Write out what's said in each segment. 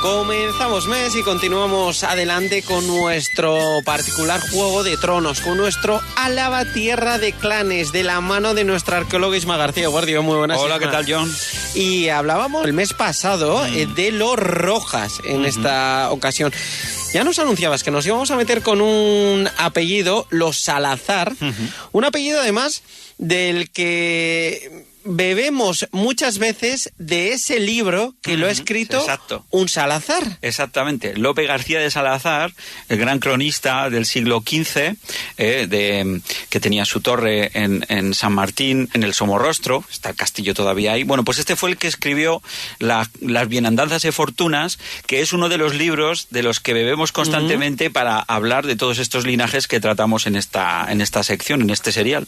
Comenzamos mes y continuamos adelante con nuestro particular Juego de Tronos, con nuestro Álava Tierra de Clanes, de la mano de nuestra arqueóloga Isma García. Guardia, muy buenas. Hola, Isma. ¿qué tal, John? Y hablábamos el mes pasado de los Rojas en esta ocasión. Ya nos anunciabas que nos íbamos a meter con un apellido, los Salazar, un apellido además del que bebemos muchas veces de ese libro que lo ha escrito un Salazar. Exactamente. Lope García de Salazar, el gran cronista del siglo XV, que tenía su torre en San Martín, en el Somorrostro, está el castillo todavía ahí. Bueno, pues este fue el que escribió Las Bienandanzas y Fortunas, que es uno de los libros de los que bebemos constantemente para hablar de todos estos linajes que tratamos en esta sección, en este serial.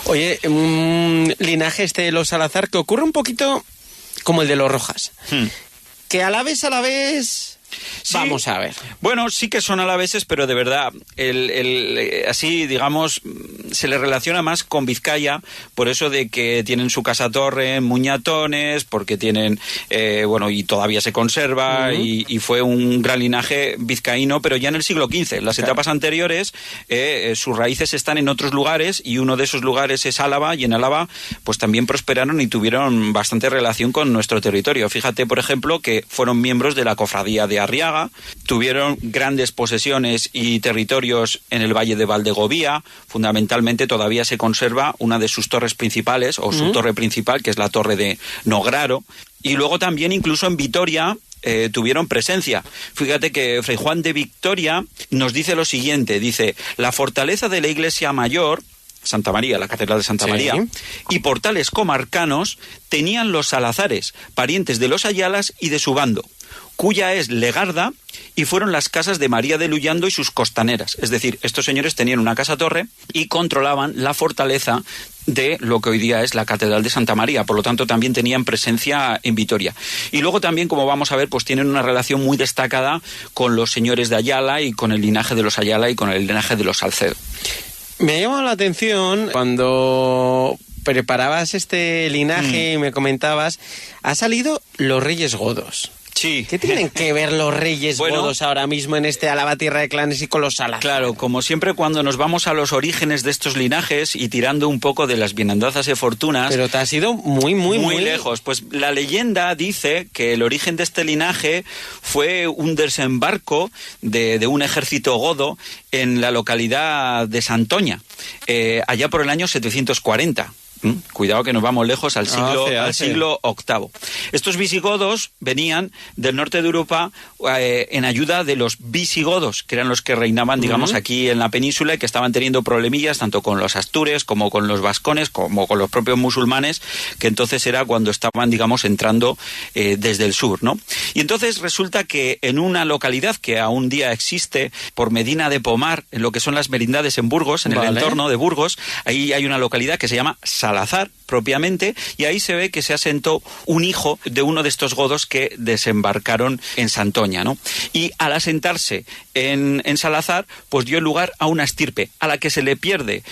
Oye, un linaje de los Salazar que ocurre un poquito como el de los Rojas. Que a la vez... Sí. Vamos a ver. Bueno, sí que son alaveses, pero de verdad, así, digamos, se le relaciona más con Vizcaya, por eso de que tienen su casa-torre en Muñatones, porque tienen, y todavía se conserva, y fue un gran linaje vizcaíno, pero ya en el siglo XV. Las etapas anteriores, sus raíces están en otros lugares, y uno de esos lugares es Álava, y en Álava, pues también prosperaron y tuvieron bastante relación con nuestro territorio. Fíjate, por ejemplo, que fueron miembros de la cofradía de Arriaga, tuvieron grandes posesiones y territorios en el Valle de Valdegovía. Fundamentalmente todavía se conserva una de sus torres principales, o su torre principal, que es la torre de Nograro. Y luego también incluso en Vitoria tuvieron presencia. Fíjate que Fray Juan de Victoria nos dice lo siguiente, dice: la fortaleza de la iglesia mayor, Santa María, la catedral de Santa María, y portales comarcanos tenían los Salazares, parientes de los Ayalas y de su bando, cuya es Legarda, y fueron las casas de María de Luyando y sus costaneras. Es decir, estos señores tenían una casa-torre y controlaban la fortaleza de lo que hoy día es la Catedral de Santa María, por lo tanto también tenían presencia en Vitoria. Y luego también, como vamos a ver, pues tienen una relación muy destacada con los señores de Ayala y con el linaje de los Ayala y con el linaje de los Salcedo. Me ha llamado la atención cuando preparabas este linaje y me comentabas, ha salido los Reyes Godos. Sí. ¿Qué tienen que ver los Reyes Godos ahora mismo en este Álava Tierra de Clanes y con los Salazar? Claro, como siempre cuando nos vamos a los orígenes de estos linajes y tirando un poco de las bienandanzas y fortunas... Pero te has ido muy lejos. Pues la leyenda dice que el origen de este linaje fue un desembarco de un ejército godo en la localidad de Santoña, allá por el año 740. Cuidado que nos vamos lejos al siglo VIII. Estos visigodos venían del norte de Europa en ayuda de los visigodos, que eran los que reinaban, digamos, aquí en la península y que estaban teniendo problemillas tanto con los astures como con los vascones, como con los propios musulmanes, que entonces era cuando estaban, digamos, entrando desde el sur, ¿no? Y entonces resulta que en una localidad que aún día existe, por Medina de Pomar, en lo que son las merindades en Burgos, en el entorno de Burgos, ahí hay una localidad que se llama Salazar, propiamente, y ahí se ve que se asentó un hijo de uno de estos godos que desembarcaron en Santoña, ¿no? Y al asentarse en Salazar, pues dio lugar a una estirpe a la que se le pierde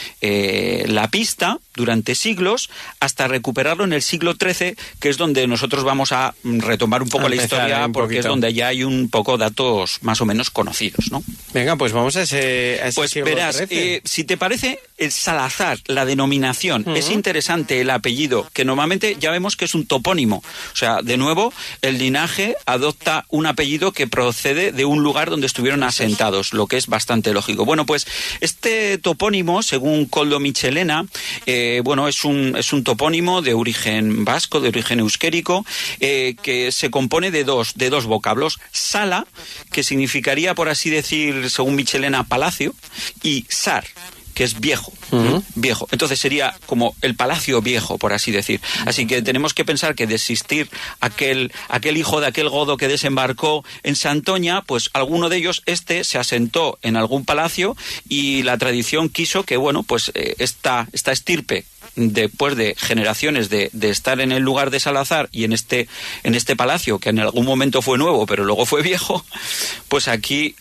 la pista durante siglos hasta recuperarlo en el siglo XIII, que es donde nosotros vamos a retomar un poco la historia, porque es donde ya hay un poco datos más o menos conocidos, ¿no? Venga, pues vamos a ese pues siglo verás, XIII. si te parece, el Salazar, la denominación, es interesante el apellido, que normalmente ya vemos que es un topónimo. O sea, de nuevo, el linaje adopta un apellido que procede de un lugar donde estuvieron asentados, lo que es bastante lógico. Bueno, pues este topónimo, según Koldo Michelena, es un topónimo de origen vasco, de origen euskérico, que se compone de dos vocablos: sala, que significaría, por así decir, según Michelena, palacio, y sar, que es viejo, viejo. Entonces sería como el palacio viejo, por así decir. Así que tenemos que pensar que de existir aquel hijo de aquel godo que desembarcó en Santoña, pues alguno de ellos se asentó en algún palacio y la tradición quiso que, esta estirpe después de generaciones de estar en el lugar de Salazar y en este palacio, que en algún momento fue nuevo, pero luego fue viejo, pues aquí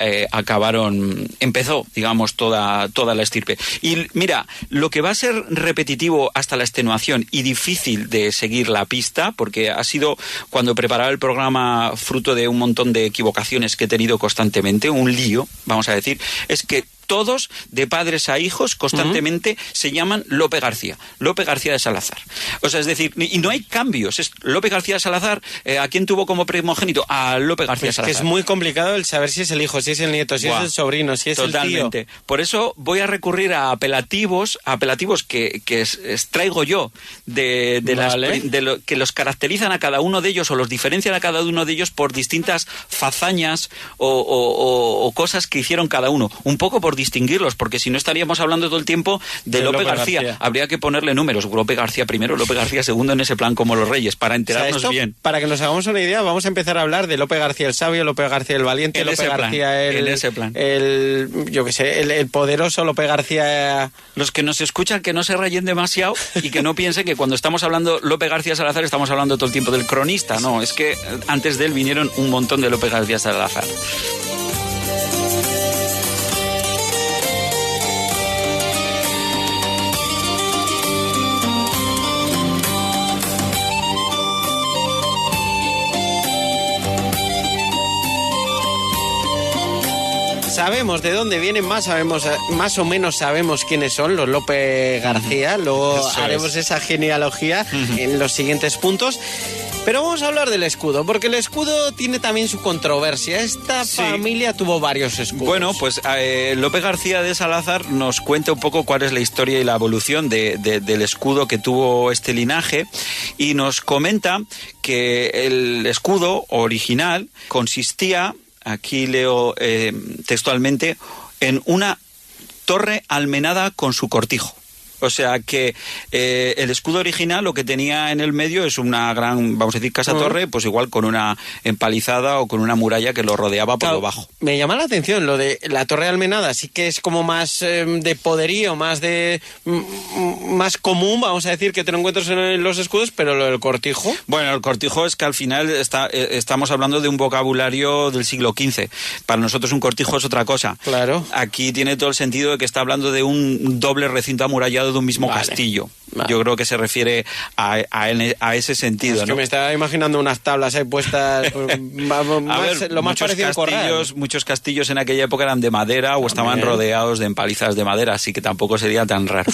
empezó, digamos, toda la estirpe. Y mira, lo que va a ser repetitivo hasta la extenuación y difícil de seguir la pista, porque ha sido, cuando preparaba el programa, fruto de un montón de equivocaciones que he tenido constantemente, un lío, vamos a decir, es que todos, de padres a hijos, constantemente se llaman Lope García de Salazar. O sea, es decir, y no hay cambios. Es Lope García de Salazar. ¿A quién tuvo como primogénito? A Lope García de Salazar. Es que es muy complicado el saber si es el hijo, si es el nieto, si es el sobrino, si es totalmente el tío. Por eso voy a recurrir a apelativos que extraigo yo de lo que los caracterizan a cada uno de ellos o los diferencian a cada uno de ellos por distintas fazañas o cosas que hicieron cada uno. Un poco por distinguirlos, porque si no estaríamos hablando todo el tiempo de Lope García. Habría que ponerle números, Lope García primero, Lope García segundo, en ese plan como los reyes, para enterarnos bien. Para que nos hagamos una idea, vamos a empezar a hablar de Lope García el sabio, Lope García el valiente, Lope García el poderoso, Lope García... Los que nos escuchan, que no se rayen demasiado y que no piensen que cuando estamos hablando Lope García Salazar estamos hablando todo el tiempo del cronista. No, es que antes de él vinieron un montón de Lope García Salazar. Sabemos de dónde vienen, más o menos sabemos quiénes son los Lope García. Luego haremos esa genealogía en los siguientes puntos. Pero vamos a hablar del escudo, porque el escudo tiene también su controversia. Esta familia tuvo varios escudos. Bueno, pues Lope García de Salazar nos cuenta un poco cuál es la historia y la evolución del escudo que tuvo este linaje, y nos comenta que el escudo original consistía, aquí leo textualmente, en una torre almenada con su cortijo. O sea que el escudo original lo que tenía en el medio es una gran, vamos a decir, casa-torre, pues igual con una empalizada o con una muralla que lo rodeaba por lo bajo. Me llama la atención lo de la torre almenada, sí que es como más de poderío, más común, vamos a decir, que te lo encuentras en los escudos, pero lo del cortijo... Bueno, el cortijo es que al final estamos hablando de un vocabulario del siglo XV. Para nosotros un cortijo es otra cosa. Claro. Aquí tiene todo el sentido de que está hablando de un doble recinto amurallado de un mismo castillo. Yo creo que se refiere a ese sentido. Es que me estaba imaginando unas tablas ahí puestas, lo más parecido al corral. Muchos castillos en aquella época eran de madera o estaban rodeados de empalizadas de madera, así que tampoco sería tan raro.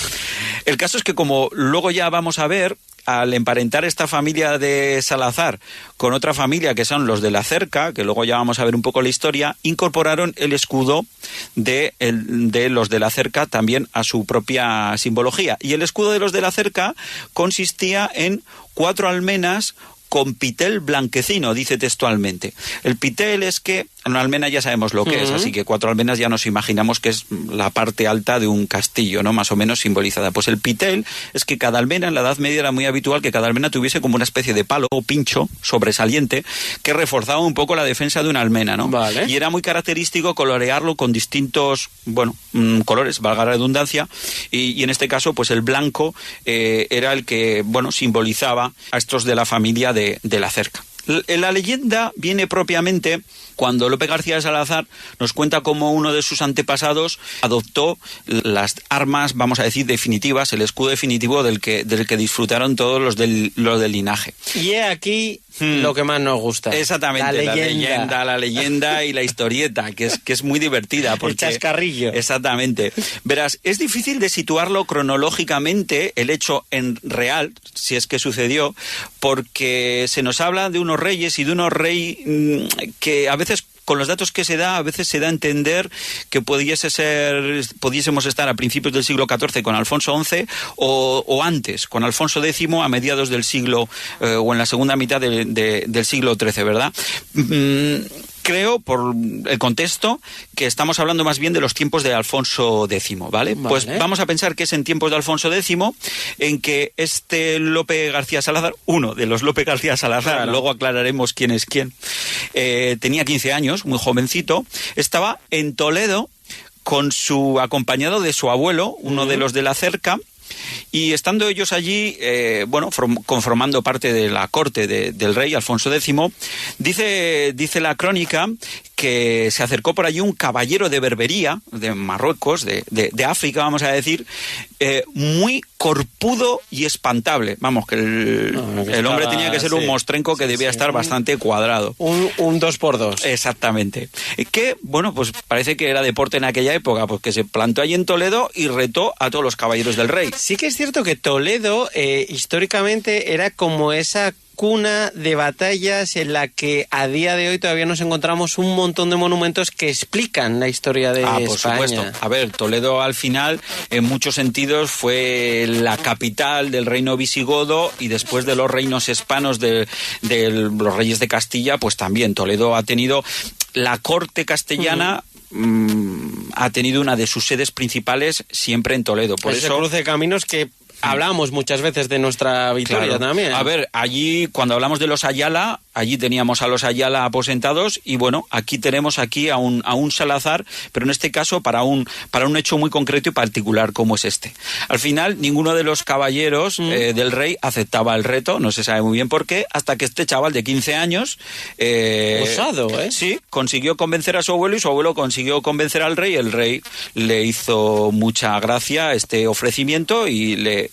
El caso es que, como luego ya vamos a ver, al emparentar esta familia de Salazar con otra familia que son los de la Cerca, que luego ya vamos a ver un poco la historia, incorporaron el escudo de los de la Cerca también a su propia simbología. Y el escudo de los de la Cerca consistía en 4 almenas con pitel blanquecino, dice textualmente. El pitel es que, una almena ya sabemos lo que es, así que 4 almenas ya nos imaginamos que es la parte alta de un castillo, ¿no? Más o menos simbolizada. Pues el pitel es que cada almena, en la Edad Media era muy habitual que cada almena tuviese como una especie de palo o pincho sobresaliente que reforzaba un poco la defensa de una almena, ¿no? Vale. Y era muy característico colorearlo con distintos, colores, valga la redundancia, y en este caso, pues el blanco era el que, simbolizaba a estos de la familia de la Cerca. La leyenda viene propiamente cuando Lope García de Salazar nos cuenta cómo uno de sus antepasados adoptó las armas, vamos a decir, definitivas, el escudo definitivo del que disfrutaron todos los del linaje. Y aquí lo que más nos gusta. Exactamente, la leyenda y la historieta, que es muy divertida. Porque, el chascarrillo. Exactamente. Verás, es difícil de situarlo cronológicamente, el hecho en real, si es que sucedió, porque se nos habla de unos reyes y de unos reyes que a veces, con los datos que se da, a veces se da a entender que pudiésemos estar a principios del siglo XIV con Alfonso XI o antes, con Alfonso X a mediados del siglo o en la segunda mitad del siglo XIII, ¿verdad? Creo, por el contexto, que estamos hablando más bien de los tiempos de Alfonso X, ¿vale? Pues vamos a pensar que es en tiempos de Alfonso X en que este Lope García Salazar, uno de los Lope García Salazar, luego aclararemos quién es quién, tenía 15 años, muy jovencito, estaba en Toledo acompañado de su abuelo, uno de los de la Cerca, Y estando ellos allí, conformando parte de la corte del rey Alfonso X, dice la crónica que se acercó por allí un caballero de Berbería, de Marruecos, de África, vamos a decir, muy corpudo y espantable. Vamos, que el hombre tenía que ser un mostrenco que debía estar bastante cuadrado. Un 2x2. Exactamente. Que, pues parece que era deporte en aquella época, pues que se plantó allí en Toledo y retó a todos los caballeros del rey. Sí que es cierto que Toledo históricamente era como esa cuna de batallas en la que a día de hoy todavía nos encontramos un montón de monumentos que explican la historia de España. Por supuesto. A ver, Toledo al final, en muchos sentidos, fue la capital del reino visigodo y después de los reinos hispanos de los reyes de Castilla, pues también Toledo ha tenido la corte castellana. Ha tenido una de sus sedes principales siempre en Toledo. Por ese eso cruce de caminos que hablamos muchas veces de nuestra victoria también. A ver, allí cuando hablamos de los Ayala, allí teníamos a los Ayala aposentados y aquí tenemos a un Salazar, pero en este caso para un hecho muy concreto y particular como es este. Al final ninguno de los caballeros del rey aceptaba el reto, no se sabe muy bien por qué, hasta que este chaval de 15 años osado, sí, consiguió convencer a su abuelo y su abuelo consiguió convencer al rey. El rey le hizo mucha gracia este ofrecimiento y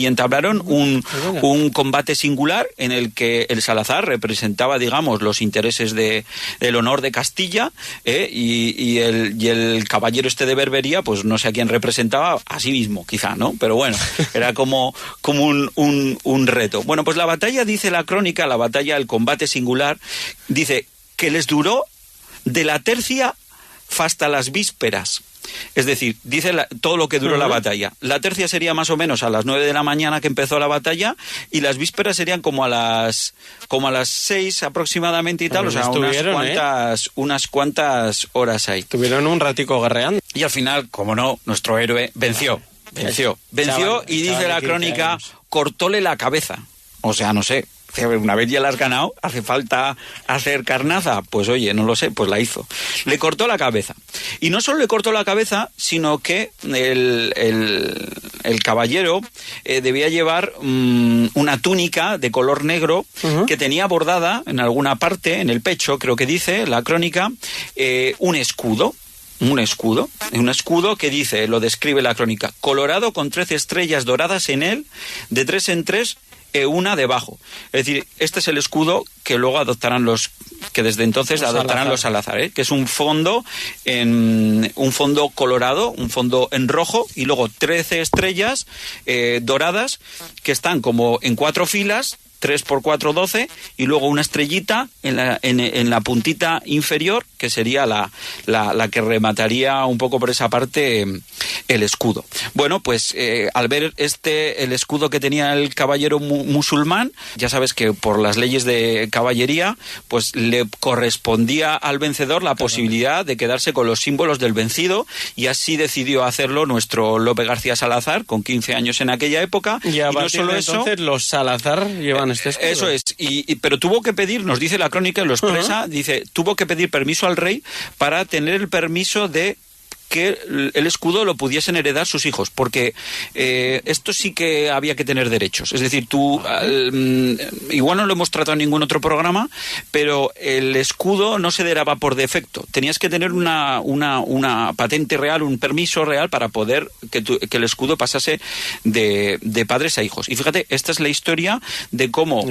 entablaron un combate singular en el que el Salazar representaba, digamos, los intereses del honor de Castilla, y el caballero este de Berbería, pues no sé a quién representaba, a sí mismo, quizá, ¿no? Pero bueno, era como un reto. Bueno, pues la batalla, dice la crónica, el combate singular, dice que les duró de la tercia hasta las vísperas. Es decir, dice todo lo que duró la batalla. La tercia sería más o menos a las 9 de la mañana que empezó la batalla y las vísperas serían como a las 6 aproximadamente y tal, o sea, unas cuantas horas ahí. Tuvieron un ratico guerreando. Y al final, como no, nuestro héroe venció y dice la crónica, cortóle la cabeza. O sea, no sé. Una vez ya la has ganado, ¿hace falta hacer carnaza? Pues oye, no lo sé, pues la hizo. Le cortó la cabeza. Y no solo le cortó la cabeza, sino que el caballero debía llevar una túnica de color negro que tenía bordada en alguna parte, en el pecho, creo que dice la crónica, un escudo. Un escudo que dice, lo describe la crónica, colorado con 13 estrellas doradas en él, de 3 en 3, una debajo. Es decir, este es el escudo que luego adoptarán los Salazar, que es un fondo colorado, un fondo en rojo y luego 13 estrellas doradas que están como en 4 filas, 3 por 4, 12, y luego una estrellita en la puntita inferior, que sería la que remataría un poco por esa parte el escudo. Bueno, pues al ver el escudo que tenía el caballero musulmán, ya sabes que por las leyes de caballería, pues le correspondía al vencedor la posibilidad de quedarse con los símbolos del vencido, y así decidió hacerlo nuestro Lope García Salazar, con 15 años en aquella época. Y no solo eso, entonces los Salazar llevan este escudo. Eso es, pero tuvo que pedir, nos dice la crónica, lo expresa, dice, tuvo que pedir permiso al rey para tener el permiso de que el escudo lo pudiesen heredar sus hijos, porque esto sí que había que tener derechos. Es decir, tú, igual no lo hemos tratado en ningún otro programa, pero el escudo no se heredaba por defecto. Tenías que tener una patente real, un permiso real para poder que el escudo pasase de padres a hijos. Y fíjate, esta es la historia de cómo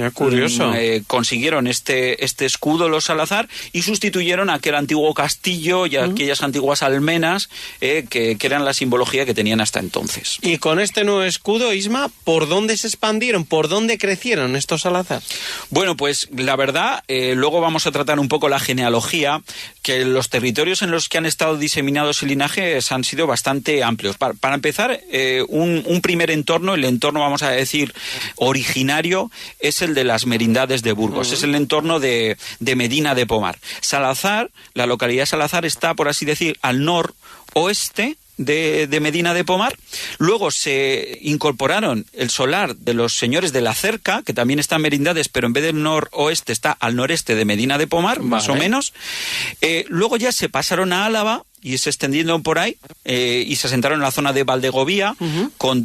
consiguieron este escudo los Salazar y sustituyeron aquel antiguo castillo y aquellas antiguas almenas que eran la simbología que tenían hasta entonces. Y con este nuevo escudo, Isma, ¿por dónde se expandieron? ¿Por dónde crecieron estos Salazar? Bueno, pues la verdad, luego vamos a tratar un poco la genealogía, que los territorios en los que han estado diseminados el linaje han sido bastante amplios. Para empezar, un primer entorno, el entorno, vamos a decir, originario, es el de las merindades de Burgos, es el entorno de Medina de Pomar. Salazar, la localidad Salazar está, por así decir, al noroeste de Medina de Pomar. Luego se incorporaron el solar de los señores de la Cerca, que también está en Merindades, pero en vez del noroeste está al noreste de Medina de Pomar, más o menos. Luego ya se pasaron a Álava y se extendieron por ahí y se asentaron en la zona de Valdegovía,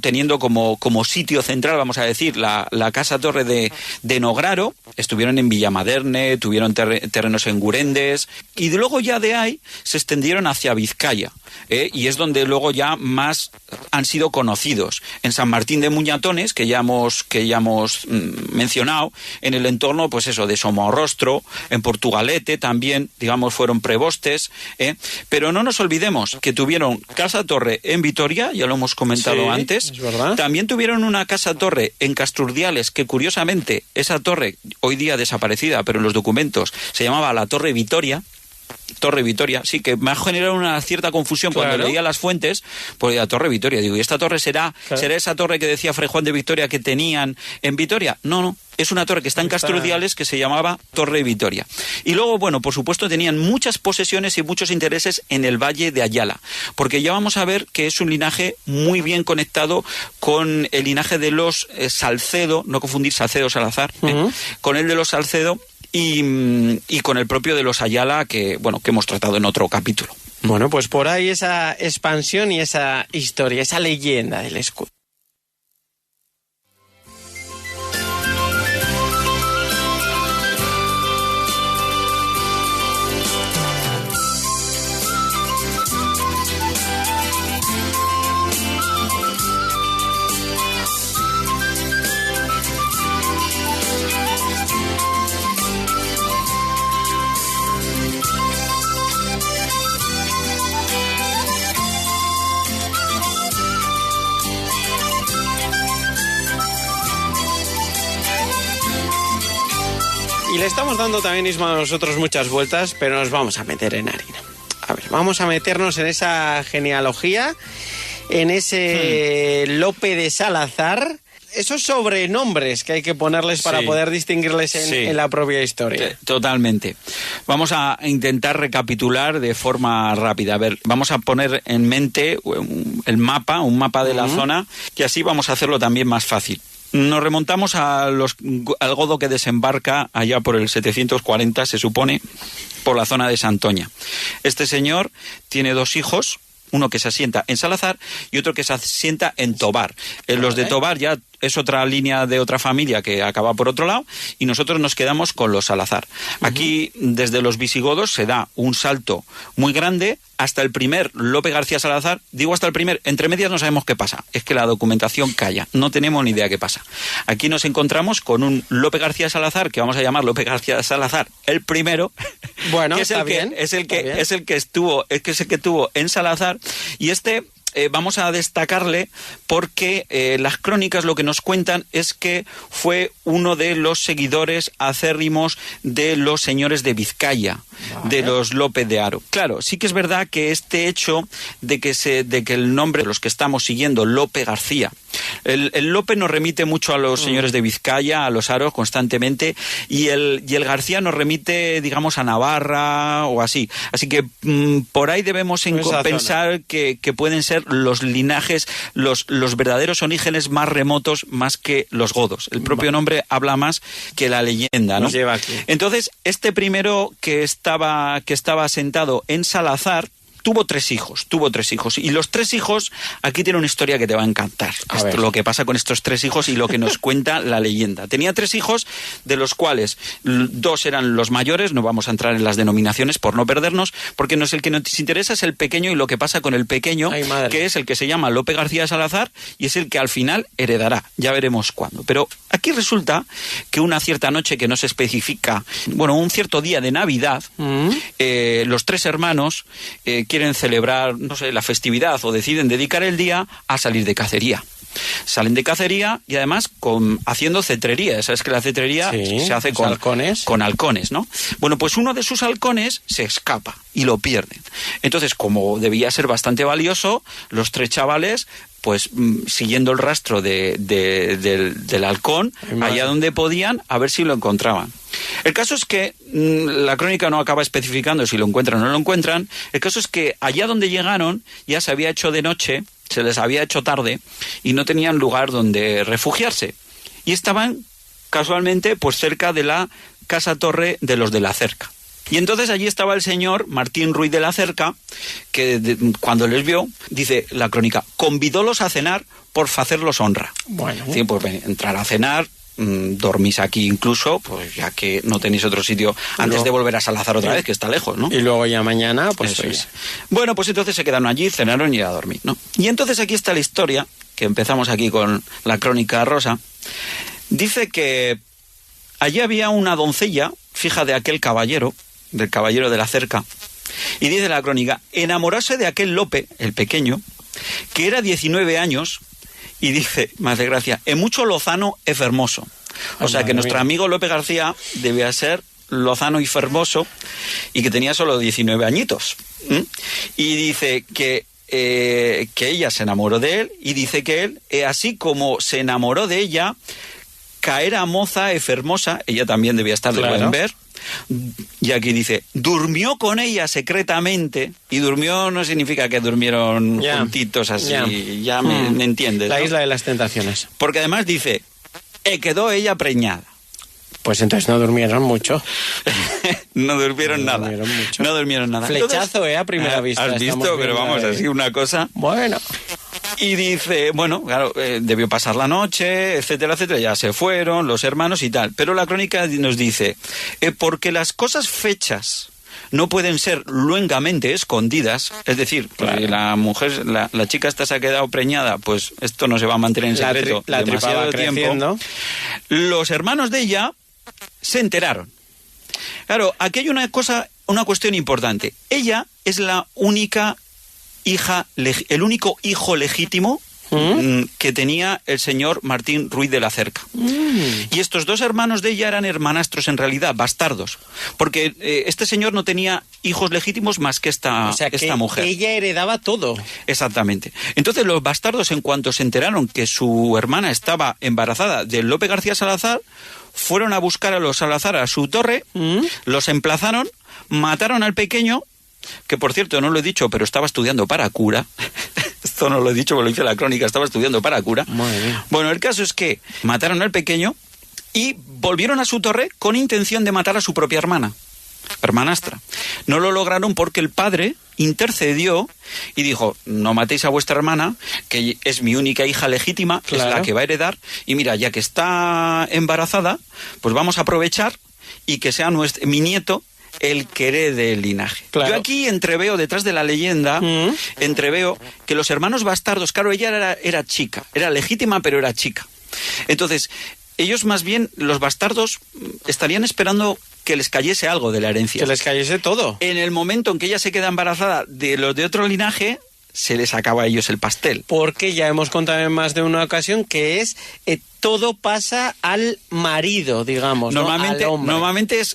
teniendo como sitio central, vamos a decir, la casa-torre de Nograro. Estuvieron en Villamaderne, tuvieron terrenos en Gurendes, y luego ya de ahí se extendieron hacia Vizcaya, y es donde luego ya más han sido conocidos. En San Martín de Muñatones, que ya hemos mencionado, en el entorno, pues eso, de Somorrostro, en Portugalete también, digamos, fueron prebostes, pero no nos olvidemos que tuvieron casa-torre en Vitoria, ya lo hemos comentado antes. Es verdad. También tuvieron una casa-torre en Casturdiales, que curiosamente, esa torre, hoy día desaparecida, pero en los documentos, se llamaba la Torre Vitoria. Torre Vitoria, sí, que me ha generado una cierta confusión cuando leía las fuentes, pues la Torre Vitoria, digo, ¿y esta torre será esa torre que decía Fray Juan de Victoria que tenían en Vitoria? No, es una torre que está en Casturdiales que se llamaba Torre Vitoria. Y luego, bueno, por supuesto tenían muchas posesiones y muchos intereses en el Valle de Ayala, porque ya vamos a ver que es un linaje muy bien conectado con el linaje de los Salcedo, no confundir Salcedo-Salazar, con el de los Salcedo, y con el propio de los Ayala, que hemos tratado en otro capítulo. Bueno, pues por ahí esa expansión y esa historia, esa leyenda del escudo. Y le estamos dando también, Isma, a nosotros muchas vueltas, pero nos vamos a meter en harina. A ver, vamos a meternos en esa genealogía, en ese Lope de Salazar, esos sobrenombres que hay que ponerles para poder distinguirles en la propia historia. Totalmente. Vamos a intentar recapitular de forma rápida. A ver, vamos a poner en mente un mapa de la zona, que así vamos a hacerlo también más fácil. Nos remontamos al godo que desembarca allá por el 740, se supone, por la zona de Santoña. Este señor tiene 2 hijos, uno que se asienta en Salazar y otro que se asienta en Tobar. Los de Tobar ya es otra línea de otra familia que acaba por otro lado, y nosotros nos quedamos con los Salazar. Aquí, desde los visigodos, se da un salto muy grande hasta el primer Lope García Salazar. Digo hasta el primer, entre medias no sabemos qué pasa, es que la documentación calla, no tenemos ni idea qué pasa. Aquí nos encontramos con un Lope García Salazar, que vamos a llamar Lope García Salazar el primero, bueno, que es el que tuvo en Salazar, y vamos a destacarle porque las crónicas lo que nos cuentan es que fue uno de los seguidores acérrimos de los señores de Vizcaya, de los López de Haro. Claro, sí que es verdad que este hecho de que el nombre de los que estamos siguiendo, Lope García, el Lope nos remite mucho a los señores de Vizcaya, a los Haros constantemente, y el García nos remite, digamos, a Navarra o así. Así que por ahí debemos pensar que pueden ser los linajes, los verdaderos orígenes más remotos, más que los godos. El propio nombre habla más que la leyenda, ¿no? Nos lleva aquí. Entonces, este primero que estaba asentado en Salazar tuvo tres hijos. Y los 3 hijos, aquí tiene una historia que te va a encantar. Lo que pasa con estos 3 hijos y lo que nos cuenta la leyenda. Tenía 3 hijos, de los cuales 2 eran los mayores. No vamos a entrar en las denominaciones por no perdernos, porque el que nos interesa es el pequeño y lo que pasa con el pequeño, que es el que se llama Lope García Salazar, y es el que al final heredará. Ya veremos cuándo. Pero aquí resulta que una cierta noche que no se especifica, un cierto día de Navidad, los 3 hermanos quieren celebrar, la festividad, o deciden dedicar el día a salir de cacería. Salen de cacería y además haciendo cetrería. Sabes que la cetrería se hace con halcones, ¿no? Bueno, pues uno de sus halcones se escapa y lo pierden. Entonces, como debía ser bastante valioso, los 3 chavales, pues siguiendo el rastro del halcón, allá donde podían, a ver si lo encontraban. El caso es que la crónica no acaba especificando si lo encuentran o no lo encuentran. El caso es que allá donde llegaron ya se había hecho de noche, se les había hecho tarde y no tenían lugar donde refugiarse. Y estaban casualmente pues cerca de la casa-torre de los de la Cerca. Y entonces allí estaba el señor Martín Ruiz de la Cerca, que cuando les vio, dice la crónica, convidólos a cenar por facerlos honra. Bueno. Dice, pues ven, entrar a cenar, dormís aquí incluso, pues ya que no tenéis otro sitio antes de volver a Salazar otra vez, que está lejos, ¿no? Y luego ya mañana, pues... Eso es. Bueno, pues entonces se quedaron allí, cenaron y a dormir, ¿no? Y entonces aquí está la historia, que empezamos aquí con la crónica rosa. Dice que allí había una doncella, fija de aquel caballero, del caballero de la Cerca, y dice la crónica, enamorarse de aquel Lope, el pequeño, que era 19 años, y dice, más de gracia, en mucho lozano e fermoso. O sea que nuestro amigo Lope García debía ser lozano y fermoso y que tenía solo 19 añitos. Y dice que ella se enamoró de él y dice que él, así como se enamoró de ella, caera moza e fermosa, ella también debía estar de buen ver. Y aquí dice, durmió con ella secretamente, y durmió no significa que durmieron juntitos así, ya me entiendes, La ¿no? isla de las tentaciones. Porque además dice, quedó ella preñada. Pues entonces no durmieron mucho. No durmieron nada. Durmieron mucho. No durmieron nada. Flechazo, a primera vista. Has visto, pero vamos, así una cosa. Bueno. Y dice, bueno, claro, debió pasar la noche, etcétera, etcétera, ya se fueron los hermanos y tal. Pero la crónica nos dice, porque las cosas fechas no pueden ser luengamente escondidas, es decir, claro, la mujer, la chica esta se ha quedado preñada, pues esto no se va a mantener en secreto demasiado tiempo. Los hermanos de ella se enteraron. Claro, aquí hay una cuestión importante. Ella es la única hija, el único hijo legítimo que tenía el señor Martín Ruiz de la Cerca. Y estos dos hermanos de ella eran hermanastros, en realidad, bastardos. Porque este señor no tenía hijos legítimos más que esta mujer. Ella heredaba todo. Exactamente. Entonces los bastardos, en cuanto se enteraron que su hermana estaba embarazada de Lope García Salazar, fueron a buscar a los Salazar a su torre, los emplazaron, mataron al pequeño, que por cierto no lo he dicho, pero estaba estudiando para cura. Esto no lo he dicho, porque lo hice en la crónica, estaba estudiando para cura. Bueno, el caso es que mataron al pequeño y volvieron a su torre con intención de matar a su propia hermanastra. No lo lograron porque el padre intercedió y dijo, no matéis a vuestra hermana, que es mi única hija legítima, claro, es la que va a heredar, y mira, ya que está embarazada, pues vamos a aprovechar y que sea mi nieto el que herede el linaje. Claro. Yo aquí entreveo, detrás de la leyenda, entreveo que los hermanos bastardos, claro, ella era chica, era legítima, pero era chica. Entonces, ellos más bien, los bastardos, estarían esperando que les cayese algo de la herencia. Que les cayese todo. En el momento en que ella se queda embarazada de los de otro linaje, se les acaba a ellos el pastel. Porque ya hemos contado en más de una ocasión que es todo pasa al marido, digamos, normalmente, ¿no? Al hombre.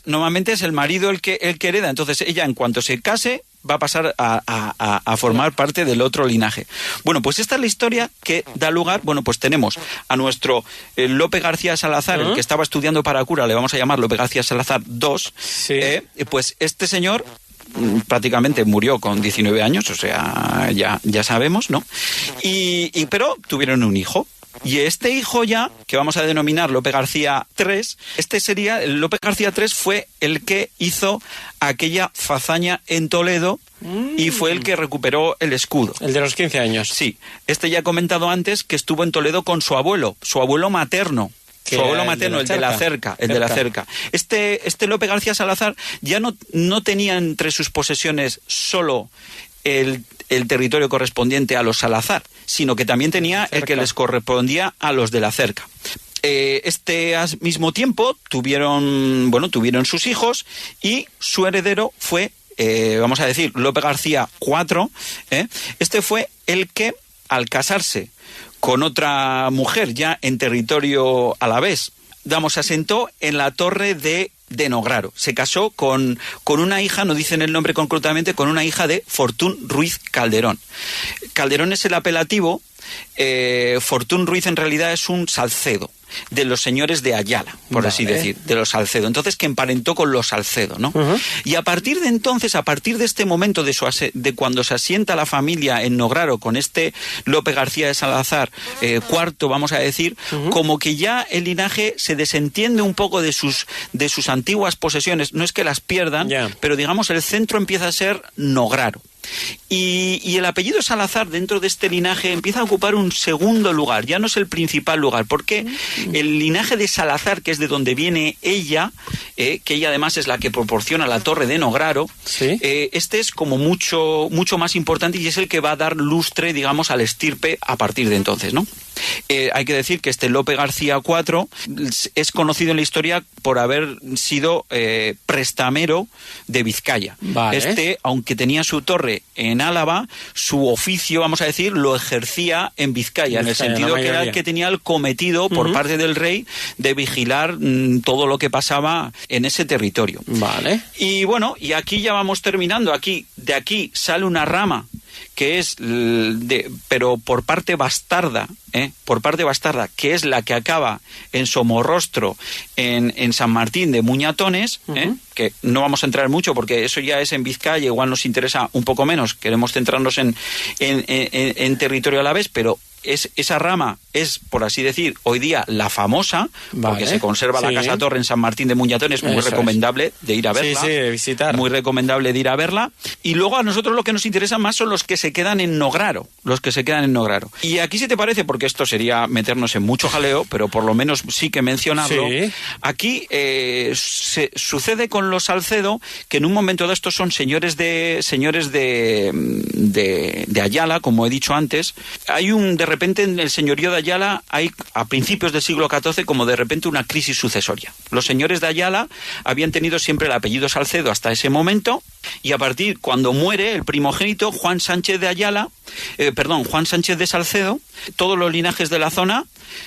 Normalmente es el marido el que hereda. Entonces ella, en cuanto se case, va a pasar a formar parte del otro linaje. Bueno, pues esta es la historia que da lugar, bueno, pues tenemos a nuestro Lope García Salazar, el que estaba estudiando para cura, le vamos a llamar Lope García Salazar II, sí. Pues este señor prácticamente murió con 19 años, o sea, ya sabemos, ¿no? Pero tuvieron un hijo. Y este hijo ya, que vamos a denominar Lope García III, el Lope García III fue el que hizo aquella fazaña en Toledo y fue el que recuperó el escudo. El de los 15 años. Sí. Ya he comentado antes que estuvo en Toledo con su abuelo materno. Su abuelo materno, el de la Cerca. Este Lope García Salazar ya no tenía entre sus posesiones solo el territorio correspondiente a los Salazar, sino que también tenía el que les correspondía a los de la Cerca. Al mismo tiempo tuvieron sus hijos y su heredero fue, vamos a decir, Lope García IV. Este fue el que, al casarse con otra mujer ya en territorio alavés, se asentó en la torre de Nograro. Se casó con una hija, no dicen el nombre concretamente, con una hija de Fortún Ruiz Calderón. Calderón es el apelativo, Fortún Ruiz en realidad es un Salcedo. de los señores de Ayala, por así decir, de los Salcedo. Entonces, que emparentó con los Salcedo, ¿no? Y a partir de entonces, a partir de este momento de cuando se asienta la familia en Nograro con este Lope García de Salazar, cuarto, vamos a decir, como que ya el linaje se desentiende un poco de sus antiguas posesiones. No es que las pierdan, pero digamos el centro empieza a ser Nograro. Y el apellido Salazar dentro de este linaje empieza a ocupar un segundo lugar, ya no es el principal lugar, porque el linaje de Salazar, que es de donde viene ella, que ella además es la que proporciona la torre de Nograro, este es como mucho más importante y es el que va a dar lustre, digamos, al estirpe a partir de entonces, ¿no? Hay que decir que este Lope García IV es conocido en la historia por haber sido prestamero de Vizcaya. Aunque tenía su torre en Álava, su oficio, vamos a decir, lo ejercía en Vizcaya, en el sentido que era el que tenía el cometido por parte del rey de vigilar todo lo que pasaba en ese territorio. Y bueno, y aquí ya vamos terminando. De aquí sale una rama que es pero por parte bastarda, que es la que acaba en Somorrostro, en San Martín de Muñatones, que no vamos a entrar mucho porque eso ya es en Vizcaya, igual nos interesa un poco menos, queremos centrarnos en territorio alavés, pero esa rama es, por así decir, hoy día la famosa, porque se conserva la Casa Torre en San Martín de Muñatones, muy recomendable de ir a verla. de visitar. Muy recomendable de ir a verla. Y luego a nosotros lo que nos interesa más son los que se quedan en Nograro. Y aquí, si te parece, porque esto sería meternos en mucho jaleo, pero por lo menos sí que mencionarlo, aquí sucede con los Salcedo, que en un momento de estos son señores de Ayala, como he dicho antes. De repente en el señorío de Ayala hay, a principios del siglo XIV, como de repente una crisis sucesoria. Los señores de Ayala habían tenido siempre el apellido Salcedo hasta ese momento, y a partir, cuando muere el primogénito, Juan Sánchez de Salcedo, todos los linajes de la zona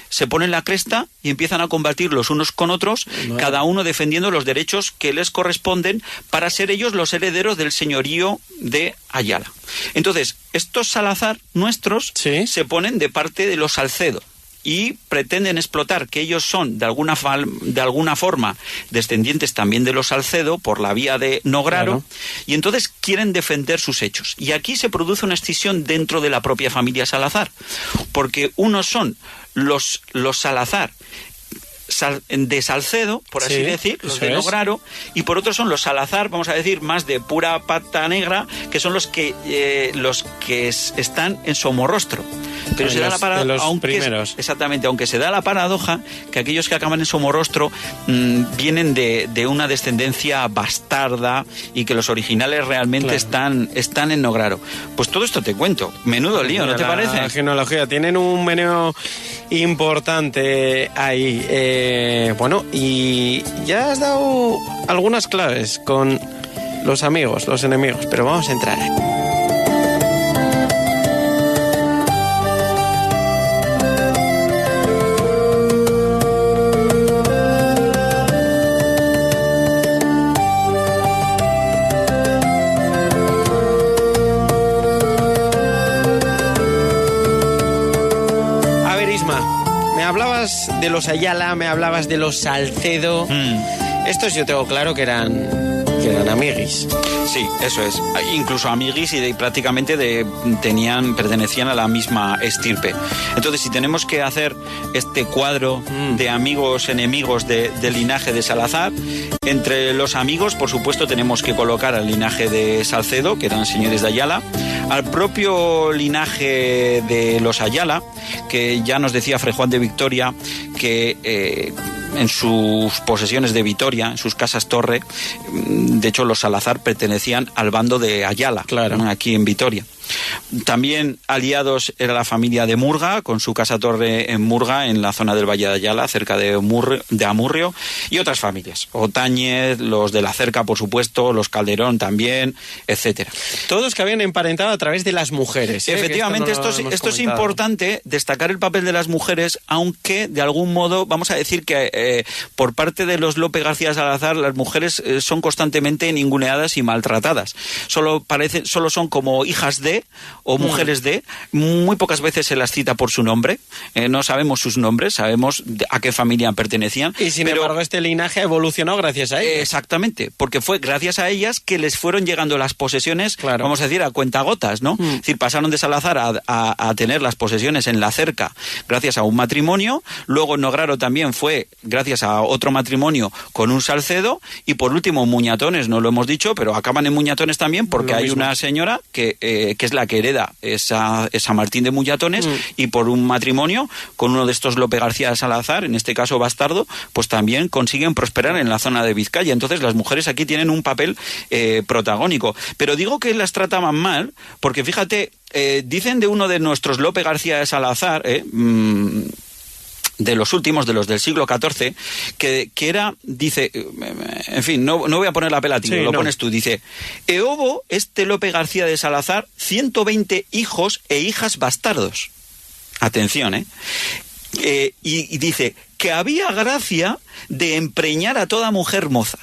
se ponen la cresta y empiezan a combatir los unos con otros, cada uno defendiendo los derechos que les corresponden para ser ellos los herederos del señorío de Ayala. Entonces, estos Salazar nuestros se ponen de parte de los Salcedo y pretenden explotar que ellos son de alguna forma descendientes también de los Salcedo por la vía de Nograro, y entonces quieren defender sus hechos. Y aquí se produce una escisión dentro de la propia familia Salazar, porque unos son los Salazar de Salcedo, por así decir, los de Nograro, y por otro son los Salazar, vamos a decir, más de pura pata negra, que son los que están en Somorrostro. Pero se da la paradoja, aunque se da la paradoja que aquellos que acaban en Somorrostro vienen de una descendencia bastarda y que los originales realmente están en Nograro. Pues todo esto te cuento. Menudo lío, ¿no te parece? La genealogía, tienen un meneo importante ahí. Bueno, y ya has dado algunas claves con los amigos, los enemigos, pero vamos a entrar ahí. De los Ayala, me hablabas de los Salcedo. Estos yo tengo claro que eran amiguis. Sí, eso es. Incluso amiguis y prácticamente pertenecían a la misma estirpe. Entonces, si tenemos que hacer este cuadro de amigos, enemigos del linaje de Salazar, entre los amigos, por supuesto, tenemos que colocar al linaje de Salcedo, que eran señores de Ayala, al propio linaje de los Ayala, que ya nos decía Fray Juan de Victoria que en sus posesiones de Vitoria, en sus casas torre, de hecho los Salazar pertenecían al bando de Ayala, aquí en Vitoria. También aliados era la familia de Murga, con su casa torre en Murga, en la zona del Valle de Ayala, cerca de Amurrio, y otras familias. Otáñez, los de la Cerca, por supuesto, los Calderón también, etcétera. Todos que habían emparentado a través de las mujeres. Efectivamente, esto es importante, destacar el papel de las mujeres, aunque de algún modo vamos a decir que por parte de los Lope García Salazar las mujeres son constantemente ninguneadas y maltratadas. Solo son como hijas de, de o mujeres de, muy pocas veces se las cita por su nombre, no sabemos sus nombres, sabemos a qué familia pertenecían. Y sin embargo este linaje evolucionó gracias a ellas. Exactamente, porque fue gracias a ellas que les fueron llegando las posesiones, claro, vamos a decir, a cuentagotas, ¿no? Es decir, pasaron de Salazar a tener las posesiones en la cerca gracias a un matrimonio, luego en Nograro también fue gracias a otro matrimonio con un Salcedo, y por último Muñatones, no lo hemos dicho, pero acaban en Muñatones también porque hay una señora que es la que hereda esa Martín de Muñatones, y por un matrimonio con uno de estos Lope García de Salazar, en este caso bastardo, pues también consiguen prosperar en la zona de Vizcaya. Entonces las mujeres aquí tienen un papel protagónico. Pero digo que las trataban mal porque, fíjate, dicen de uno de nuestros Lope García de Salazar, de los últimos, de los del siglo XIV, que era, dice, en fin, no voy a poner el apelativo, sí, lo pones tú, dice: Eobo, Lope García de Salazar, 120 hijos e hijas bastardos. Atención, y dice que había gracia de empreñar a toda mujer moza.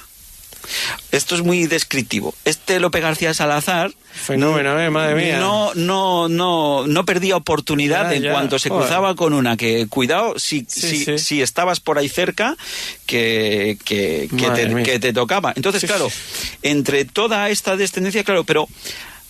Esto es muy descriptivo. Lope García de Salazar, fenómeno, madre mía. No perdía oportunidad en cuanto se cruzaba con una, que cuidado si estabas por ahí cerca, que te tocaba. Entonces, claro, entre toda esta descendencia, claro, pero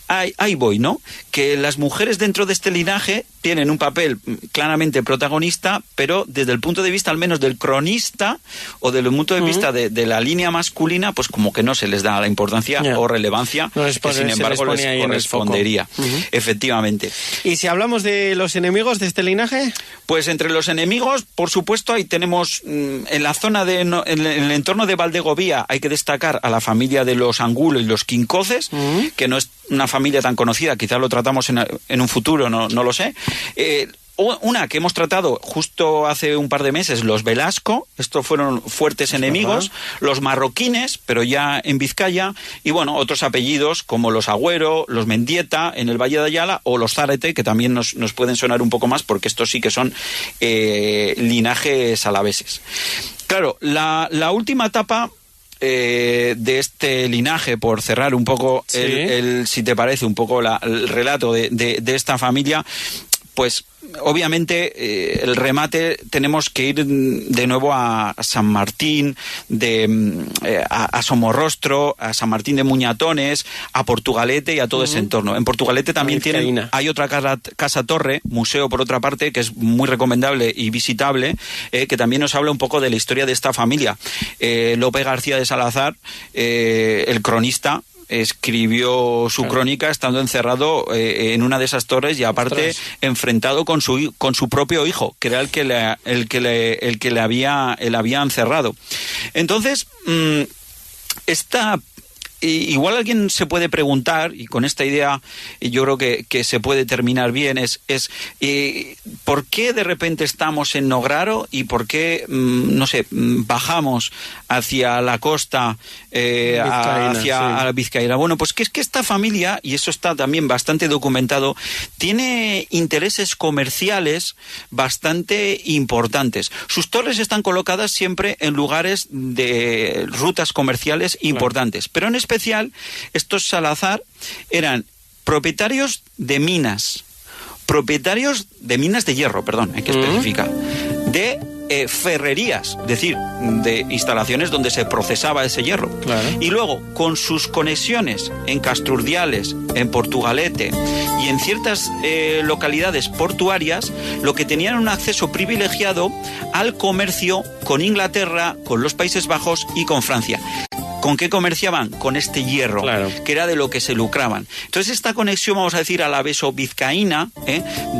ahí voy, ¿no? Que las mujeres dentro de este linaje tienen un papel claramente protagonista, pero desde el punto de vista al menos del cronista o desde el punto de vista de la línea masculina, pues como que no se les da la importancia o relevancia que sin embargo les correspondería. Efectivamente. ¿Y si hablamos de los enemigos de este linaje? Pues entre los enemigos, por supuesto, ahí tenemos en la zona en el entorno de Valdegovía, hay que destacar a la familia de los Angulo y los Quincoces, que no es una familia tan conocida, quizás lo tratamos en un futuro, no lo sé. Una que hemos tratado justo hace un par de meses, los Velasco, estos fueron fuertes enemigos, los Marroquines, pero ya en Vizcaya, y bueno, otros apellidos como los Agüero, los Mendieta en el Valle de Ayala, o los Zárate, que también nos pueden sonar un poco más, porque estos sí que son linajes alaveses. Claro, la última etapa de este linaje, por cerrar un poco si te parece, un poco el relato de esta familia, pues obviamente el remate tenemos que ir de nuevo a San Martín, a Somorrostro, a San Martín de Muñatones, a Portugalete y a todo ese entorno. En Portugalete también hay otra casa torre, museo por otra parte, que es muy recomendable y visitable, que también nos habla un poco de la historia de esta familia. Lope García de Salazar, el cronista, escribió su crónica estando encerrado en una de esas torres, y aparte enfrentado con su propio hijo, que era el que le había encerrado. Entonces, igual alguien se puede preguntar, y con esta idea yo creo que se puede terminar bien, es ¿por qué de repente estamos en Nograro y por qué, bajamos hacia la costa, hacia la Vizcaína? Bueno, pues que es que esta familia, y eso está también bastante documentado, tiene intereses comerciales bastante importantes. Sus torres están colocadas siempre en lugares de rutas comerciales importantes, pero en especial estos Salazar eran propietarios de minas de hierro, hay que especificar, de ferrerías, es decir, de instalaciones donde se procesaba ese hierro. Y luego, con sus conexiones en Castrurdiales, en Portugalete y en ciertas localidades portuarias, lo que tenían un acceso privilegiado al comercio con Inglaterra, con los Países Bajos y con Francia. ¿Con qué comerciaban? Con este hierro, que era de lo que se lucraban. Entonces esta conexión, vamos a decir, alaveso-vizcaína,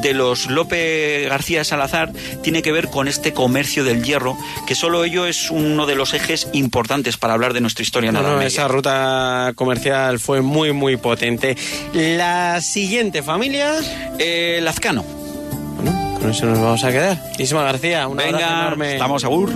de los Lope García de Salazar, tiene que ver con este comercio del hierro, que solo ello es uno de los ejes importantes para hablar de nuestra historia en la Edad Media. Esa ruta comercial fue muy, muy potente. La siguiente familia... Lazcano. Bueno, con eso nos vamos a quedar. Isma García, un abrazo enorme. Estamos, agur.